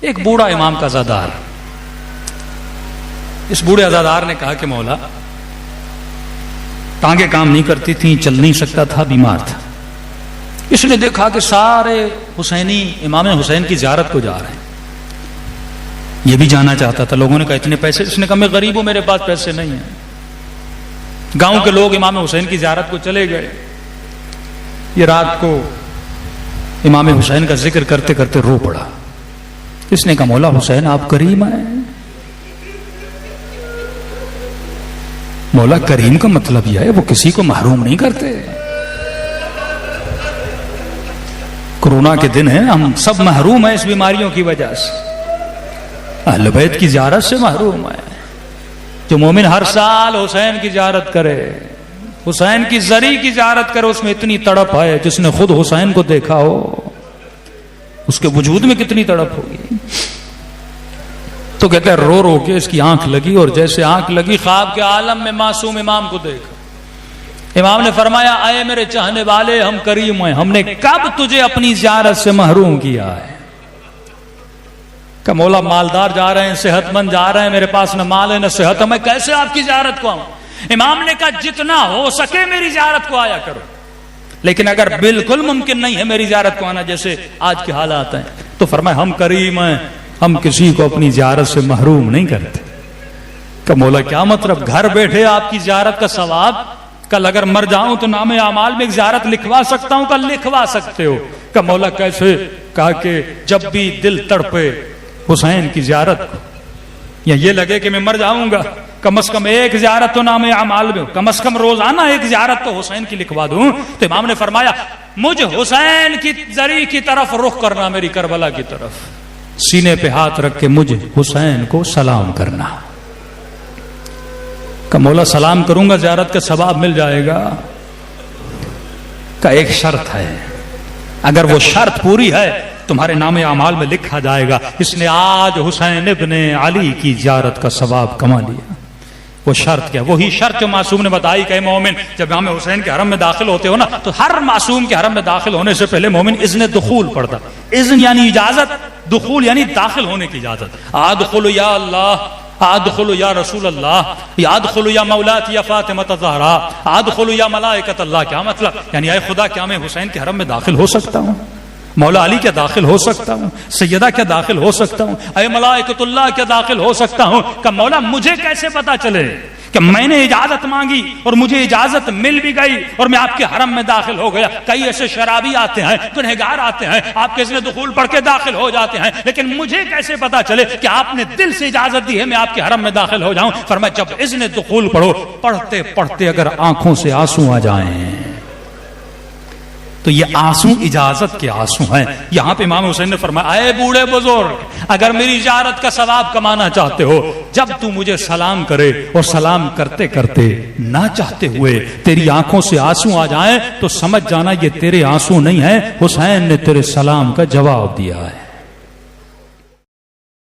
ایک بوڑھا امام کا عزادار، اس بوڑھے عزادار نے کہا کہ مولا ٹانگیں کام نہیں کرتی تھیں، چل نہیں سکتا تھا، بیمار تھا۔ اس نے دیکھا کہ سارے حسینی امام حسین کی زیارت کو جا رہے ہیں، یہ بھی جانا چاہتا تھا۔ لوگوں نے کہا اتنے پیسے؟ اس نے کہا میں غریب ہوں، میرے پاس پیسے نہیں ہیں۔ گاؤں کے لوگ امام حسین کی زیارت کو چلے گئے۔ یہ رات کو امام حسین کا ذکر کرتے کرتے رو پڑا۔ اس نے کہا مولا حسین آپ کریم ہیں۔ مولا کریم کا مطلب یہ ہے وہ کسی کو محروم نہیں کرتے۔ کورونا کے دن ہیں، ہم سب محروم ہیں اس بیماریوں کی وجہ سے، اہل بیت کی زیارت سے محروم ہے۔ جو مومن ہر سال حسین کی زیارت کرے، حسین کی زری کی زیارت کرے، اس میں اتنی تڑپ ہے، جس نے خود حسین کو دیکھا ہو اس کے وجود میں کتنی تڑپ ہوگی۔ تو کہتے ہیں رو رو کے اس کی آنکھ لگی، اور جیسے آنکھ لگی خواب کے عالم میں معصوم امام کو دیکھا۔ امام نے فرمایا اے میرے چاہنے والے، ہم کریم ہیں، ہم نے کب تجھے اپنی زیارت سے محروم کیا ہے؟ کہ مولا مالدار جا رہے ہیں، صحت مند جا رہے ہیں، میرے پاس نہ مال ہے نہ صحت ہے، میں کیسے آپ کی زیارت کو آؤں؟ امام نے کہا جتنا ہو سکے میری زیارت کو آیا کرو، لیکن اگر بالکل ممکن نہیں ہے میری زیارت کو آنا، جیسے آج کے حالات ہیں، تو فرمایا ہم کریم ہیں، ہم کسی کو اپنی زیارت سے محروم نہیں کرتے۔ کہ مولا کیا مطلب؟ گھر بیٹھے آپ کی زیارت کا ثواب، کل اگر مر جاؤں تو نام اعمال میں ایک زیارت لکھوا سکتا ہوں؟ کل لکھوا سکتے ہو۔ کہ مولا کیسے؟ کہا کہ جب بھی دل تڑپے حسین کی زیارت کو، یا یہ لگے کہ میں مر جاؤں گا، کم از کم ایک زیارت تو نام اعمال میں، کم از کم روزانہ ایک زیارت تو حسین کی لکھوا دوں۔ تو امام نے فرمایا مجھ حسین کی زری کی طرف رخ کرنا، میری کربلا کی طرف، سینے پہ ہاتھ رکھ کے مجھ حسین کو سلام کرنا۔ کہ مولا سلام کروں گا زیارت کا ثواب مل جائے گا؟ کہ ایک شرط ہے، اگر وہ شرط پوری ہے تمہارے نام اعمال میں لکھا جائے گا اس نے آج حسین ابن علی کی زیارت کا ثواب کما لیا۔ وہ شرط کیا؟ وہی شرط جو معصوم نے بتائی کہ مومن جب امام حسین کے حرم میں داخل ہوتے ہو نا، تو ہر معصوم کے حرم میں داخل ہونے سے پہلے مومن اذن دخول پڑھتا۔ اذن یعنی اجازت، دخول یعنی داخل ہونے کی اجازت۔ ادخل یا اللہ، ادخل یا رسول اللہ، یا ادخل یا مولاتی یا فاطمہ الزہرا، ادخل یا ملائکۃ اللہ۔ کیا مطلب؟ یعنی اے خدا کیا میں حسین کے حرم میں داخل ہو سکتا ہوں؟ مولا علی کیا داخل ہو سکتا ہوں؟ سیدہ کیا داخل ہو سکتا ہوں؟ اے ملائکۃ اللہ کیا داخل ہو سکتا ہوں؟ کہ مولا مجھے کیسے پتا چلے کہ میں نے اجازت مانگی اور مجھے اجازت مل بھی گئی اور میں آپ کے حرم میں داخل ہو گیا؟ کئی ایسے شرابی آتے ہیں، گنہگار آتے ہیں، آپ کے اذن دخول پڑھ کے داخل ہو جاتے ہیں، لیکن مجھے کیسے پتا چلے کہ آپ نے دل سے اجازت دی ہے میں آپ کے حرم میں داخل ہو جاؤں؟ فرمایا جب اذن دخول پڑھو، پڑھتے پڑھتے اگر آنکھوں سے آنسو آ جائیں تو یہ آنسو اجازت کے آنسو ہیں۔ یہاں پہ امام حسین نے فرمایا اے بوڑھے بزرگ، اگر میری زیارت کا ثواب کمانا چاہتے ہو، جب تو مجھے سلام کرے اور سلام کرتے کرتے نہ چاہتے ہوئے تیری آنکھوں سے آنسو آ جائیں تو سمجھ جانا یہ تیرے آنسو نہیں ہیں، حسین نے تیرے سلام کا جواب دیا ہے۔